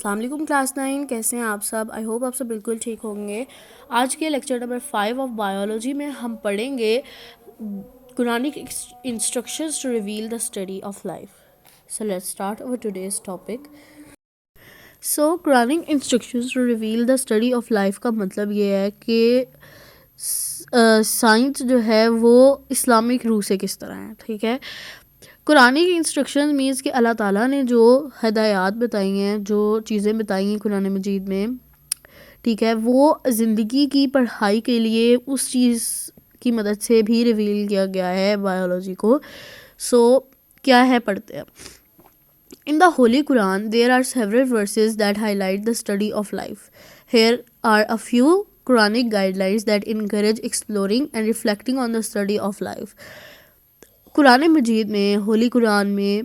السلام علیکم کلاس 9، کیسے ہیں آپ سب؟ آئی ہوپ آپ سب بالکل ٹھیک ہوں گے. آج کے لیکچر نمبر 5 آف بایولوجی میں ہم پڑھیں گے Quranic instructions to reveal the study of life. So let's start over today's topic. So Quranic instructions to reveal the study of life کا مطلب یہ ہے کہ سائنس جو ہے وہ اسلامک روح سے کس طرح ہے. ٹھیک ہے، قرآنک انسٹرکشن مینس کہ اللہ تعالیٰ نے جو ہدایات بتائی ہیں، جو چیزیں بتائی ہیں قرآن مجید میں، ٹھیک ہے، وہ زندگی کی پڑھائی کے لیے اس چیز کی مدد سے بھی ریویل کیا گیا ہے بایولوجی کو. سو کیا ہے، پڑھتے ہیں. In the Holy Quran, there are several verses that highlight the study of life. Here are a few Quranic guidelines that encourage exploring and reflecting on the study of life. قرآن مجید میں، ہولی قرآن میں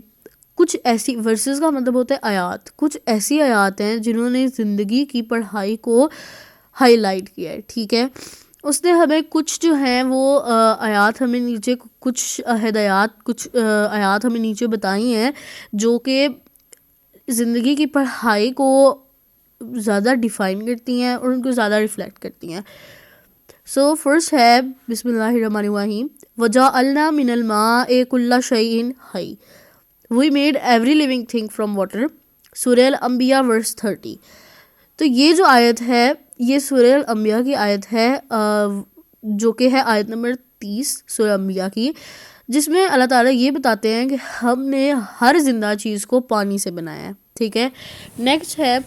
کچھ ایسی versus کا مطلب ہوتا ہے آیات، کچھ ایسی آیات ہیں جنہوں نے زندگی کی پڑھائی کو ہائی لائٹ کیا ہے. ٹھیک ہے، اس نے ہمیں کچھ جو ہیں وہ آیات ہمیں نیچے، کچھ ہدایات، کچھ آیات ہمیں نیچے بتائی ہیں جو کہ زندگی کی پڑھائی کو زیادہ ڈیفائن کرتی ہیں اور ان کو زیادہ ریفلیکٹ کرتی ہیں. سو فرسٹ ہے بسم اللہ الرحمن الرحیم، وَجَعَلْنَا مِنَ الْمَاءِ كُلَّ شَيْءٍ حَيٍّ We made every living thing from water. سورہ الانبیاء ورس 30. تو یہ جو آیت ہے یہ سورہ الانبیاء کی آیت ہے، جو کہ ہے آیت نمبر 30 سورہ انبیاء کی، جس میں اللہ تعالیٰ یہ بتاتے ہیں کہ ہم نے ہر زندہ چیز کو پانی سے بنایا ہے. ٹھیک ہے، نیکسٹ ہے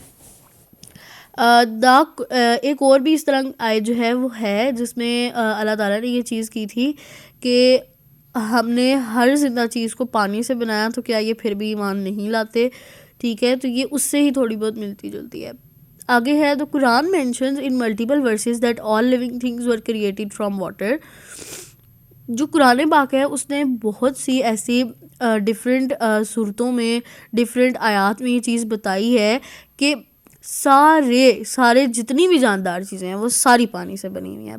ایک اور بھی اس طرح آیت جو ہے وہ ہے جس میں اللہ تعالیٰ نے یہ چیز کی تھی کہ ہم نے ہر زندہ چیز کو پانی سے بنایا، تو کیا یہ پھر بھی ایمان نہیں لاتے؟ ٹھیک ہے، تو یہ اس سے ہی تھوڑی بہت ملتی جلتی ہے. آگے ہے تو Quran mentions in multiple verses that all living things were created from water. جو قرآن پاک ہے اس نے بہت سی ایسی ڈفرینٹ صورتوں میں، ڈفرینٹ آیات میں یہ چیز بتائی ہے کہ سارے جتنی بھی جاندار چیزیں ہیں وہ ساری پانی سے بنی ہوئی ہیں.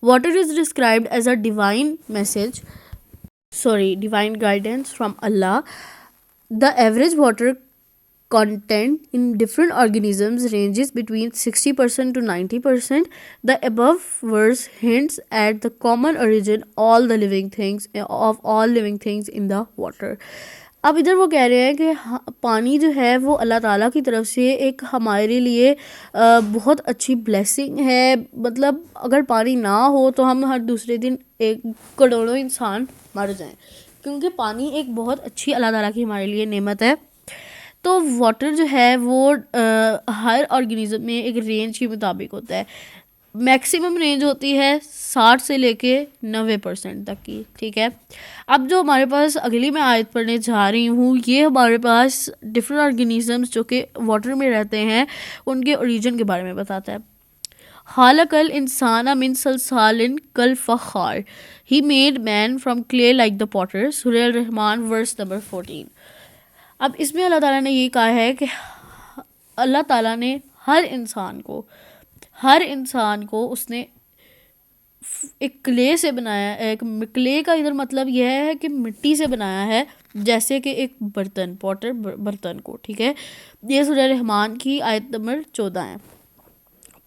Water is described as a divine guidance from Allah. The average water content in different organisms ranges between 60% to 90%. The above verse hints at the common origin of all living things in the water. اب ادھر وہ کہہ رہے ہیں کہ پانی جو ہے وہ اللہ تعالیٰ کی طرف سے ایک ہمارے لیے بہت اچھی بلیسنگ ہے. مطلب اگر پانی نہ ہو تو ہم ہر دوسرے دن ایک کروڑوں انسان مر جائیں، کیونکہ پانی ایک بہت اچھی اللہ تعالیٰ کی ہمارے لیے نعمت ہے. تو واٹر جو ہے وہ ہر آرگینزم میں ایک رینج کے مطابق ہوتا ہے. میکسیمم رینج ہوتی ہے 60 سے لے کے 90% تک کی. ٹھیک ہے، اب جو ہمارے پاس اگلی میں آیت پڑھنے جا رہی ہوں یہ ہمارے پاس ڈفرینٹ آرگینزمس جو کہ واٹر میں رہتے ہیں ان کے اوریجن کے بارے میں بتاتا ہے. خالق الانسان من صلصال کالفخار He made man from clay like the potter. سورہ الرحمن ورس نمبر 14. اب اس میں اللہ تعالیٰ نے یہ کہا ہے کہ اللہ تعالیٰ نے ہر انسان کو اس نے ایک کلے سے بنایا ہے. ایک کلے کا ادھر مطلب یہ ہے کہ مٹی سے بنایا ہے، جیسے کہ ایک برتن، پوٹر برتن کو. ٹھیک ہے، یہ سورہ رحمان کی آیت نمبر 14 ہے.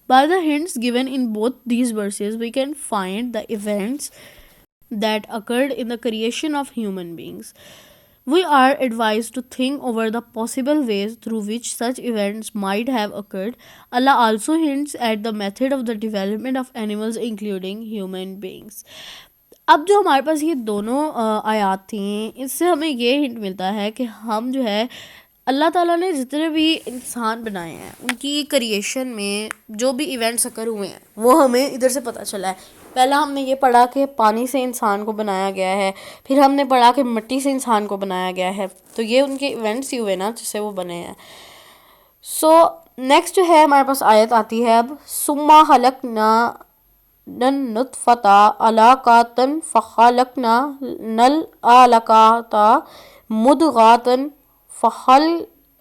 By the hints given in both these verses we can find the events that occurred in the creation of human beings. We are advised to think over the possible ways through which such events might have occurred. Allah also hints at the method of the development of animals including human beings. اب جو ہمارے پاس یہ دونوں آیات تھیں اس سے ہمیں یہ ہنٹ ملتا ہے کہ ہم جو ہے اللہ تعالیٰ نے جتنے بھی انسان بنائے ہیں ان کی کریشن میں جو بھی ایونٹس اکر ہوئے ہیں وہ ہمیں ادھر سے پتہ چلا ہے. پہلا ہم نے یہ پڑھا کہ پانی سے انسان کو بنایا گیا ہے، پھر ہم نے پڑھا کہ مٹی سے انسان کو بنایا گیا ہے. تو یہ ان کے ایونٹس ہی ہوئے نا جس سے وہ بنے ہیں. سو نیکسٹ جو ہے ہمارے پاس آیت آتی ہے اب، ثم خلقنا النطفۃ علقۃ فخلقنا العلقۃ مضغۃ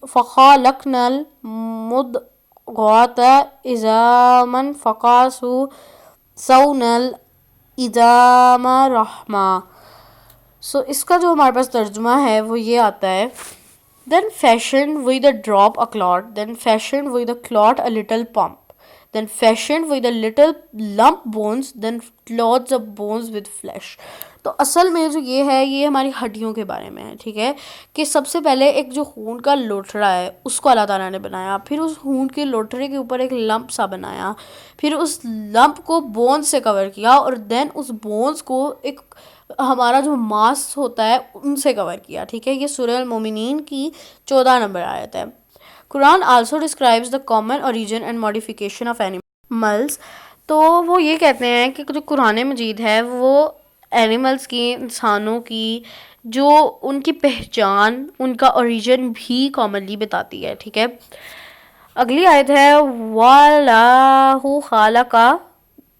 فخلقنا المضغۃ عظاما فکسونا العظام رحما. سو اس کا جو ہمارے پاس ترجمہ ہے وہ یہ آتا ہے then fashioned with a drop a clot, then fashioned with a clot a little pump, then fashioned with a little lump bones, then clots of bones with flesh. تو اصل میں جو یہ ہے یہ ہماری ہڈیوں کے بارے میں ہے، ٹھیک ہے، کہ سب سے پہلے ایک جو خون کا لوٹھڑا ہے اس کو اللہ تعالیٰ نے بنایا، پھر اس خون کے لوٹھڑے کے اوپر ایک لمپ سا بنایا، پھر اس لمپ کو بونز سے کور کیا، اور دین اس بونز کو ایک ہمارا جو ماس ہوتا ہے ان سے کور کیا، ٹھیک ہے. یہ سورہ المومنین کی 14 نمبر آیت ہے. Quran also describes the common origin and modification of animals. تو وہ یہ کہتے ہیں کہ جو قرآن مجید ہے وہ اینیملس کی، انسانوں کی جو ان کی پہچان، ان کا اوریجن بھی کامنلی بتاتی ہے، ٹھیک ہے. اگلی آیت ہے وَاللَّهُ خَلَقَ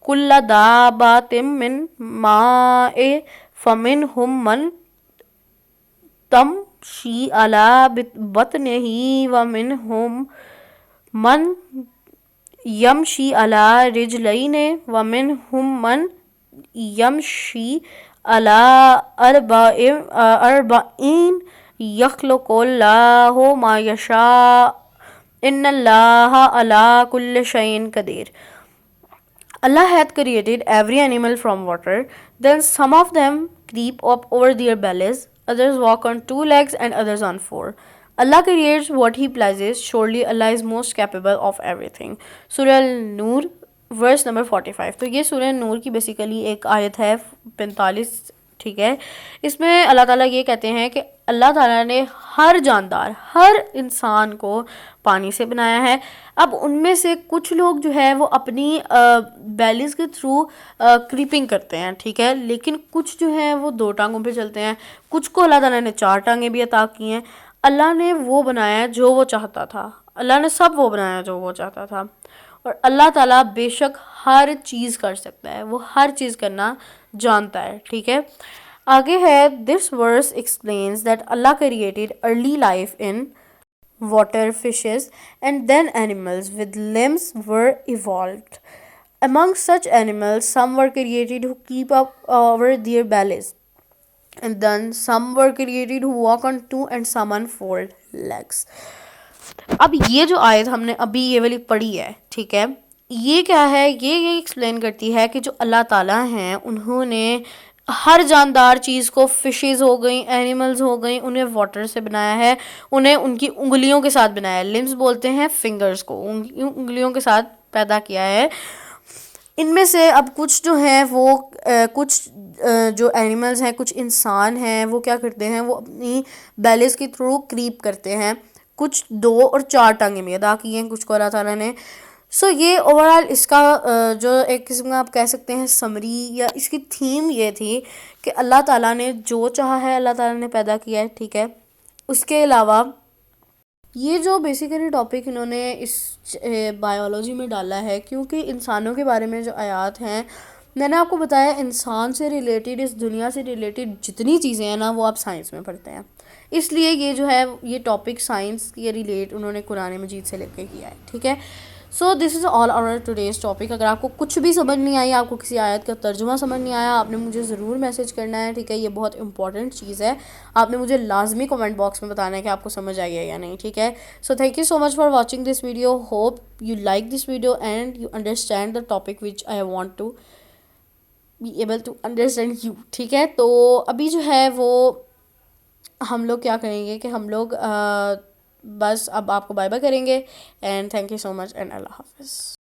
كُلَّ دَابَّةٍ مِّن مَّاءٍ فَمِنْهُم مَّن تَمْشِي عَلَى بَطْنِهِ وَمِنْهُم مَّن يَمْشِي عَلَى رِجْلَيْنِ وَمِنْهُم مَّن يَمْشِي عَلَى أَرْبَعٍ يَخْلُقُ اللَّهُ مَا يَشَاءُ إِنَّ اللَّهَ عَلَى كُلِّ شَيْءٍ قَدِيرٌ. Allah hath created every animal from water, then some of them creep up over their bellies, others walk on 2 legs and others on 4. Allah creates what He pleases, surely Allah is most capable of everything. Surah Al-Nur verse number 45. تو یہ سورہ نور کی basically ایک آیت ہے 45، ٹھیک ہے. اس میں اللہ تعالیٰ یہ کہتے ہیں کہ اللہ تعالیٰ نے ہر جاندار، ہر انسان کو پانی سے بنایا ہے. اب ان میں سے کچھ لوگ جو ہے وہ اپنی بیلیز کے تھرو کریپنگ کرتے ہیں، ٹھیک ہے، لیکن کچھ جو ہیں وہ 2 ٹانگوں پہ چلتے ہیں، کچھ کو اللہ تعالیٰ نے 4 ٹانگیں بھی عطا کی ہیں. اللہ نے وہ بنایا جو وہ چاہتا تھا، اللہ نے سب وہ بنایا جو وہ چاہتا تھا. اور اللہ تعالیٰ بے شک ہر چیز کر سکتا ہے، وہ ہر چیز کرنا جانتا ہے، ٹھیک ہے. آگے ہے this verse explains that Allah created early life in water, fishes, and then animals with limbs were evolved. Among such animals, some were created who keep up over their bellies, and then some were created who walk on 2 and some on 4 legs. اب یہ جو آیت ہم نے ابھی یہ والی پڑھی ہے، ٹھیک ہے، یہ کیا ہے، یہ ایکسپلین کرتی ہے کہ جو اللہ تعالیٰ ہیں انہوں نے ہر جاندار چیز کو، فشز ہو گئیں، اینیملز ہو گئیں، انہیں واٹر سے بنایا ہے، انہیں ان کی انگلیوں کے ساتھ بنایا ہے. لمز بولتے ہیں فنگرز کو، انگلیوں کے ساتھ پیدا کیا ہے. ان میں سے اب کچھ جو ہیں وہ کچھ جو اینیملز ہیں، کچھ انسان ہیں، وہ کیا کرتے ہیں، وہ اپنی بیلیز کے تھرو کریپ کرتے ہیں. کچھ 2 اور 4 ٹانگیں بھی ادا کی ہیں کچھ کو اللہ تعالیٰ نے. سو یہ اوور آل اس کا جو ایک قسم کا آپ کہہ سکتے ہیں سمری یا اس کی تھیم یہ تھی کہ اللہ تعالیٰ نے جو چاہا ہے اللہ تعالیٰ نے پیدا کیا ہے، ٹھیک ہے. اس کے علاوہ یہ جو بیسیکلی ٹاپک انہوں نے اس بایولوجی میں ڈالا ہے، کیونکہ انسانوں کے بارے میں جو آیات ہیں میں نے آپ کو بتایا، انسان سے ریلیٹڈ، اس دنیا سے ریلیٹڈ جتنی چیزیں ہیں نا وہ آپ سائنس میں پڑھتے ہیں، اس لیے یہ جو ہے یہ ٹاپک سائنس کے ریلیٹ انہوں نے قرآن مجید سے لے کے کیا ہے، ٹھیک ہے. سو دس از آل آور ٹوڈیز ٹاپک. اگر آپ کو کچھ بھی سمجھ نہیں آئی، آپ کو کسی آیت کا ترجمہ سمجھ نہیں آیا، آپ نے مجھے ضرور میسج کرنا ہے، ٹھیک ہے. یہ بہت امپورٹنٹ چیز ہے، آپ نے مجھے لازمی کمنٹ باکس میں بتانا ہے کہ آپ کو سمجھ آئی ہے یا نہیں، ٹھیک ہے. So thank you so much for watching this video. Hope you like this video and you understand the topic which I want to be able to understand you, ٹھیک ہے. تو ابھی جو ہے وہ ہم لوگ کیا کریں گے کہ ہم لوگ بس اب آپ کو بائے بائے کریں گے. And thank you so much and Allah حافظ.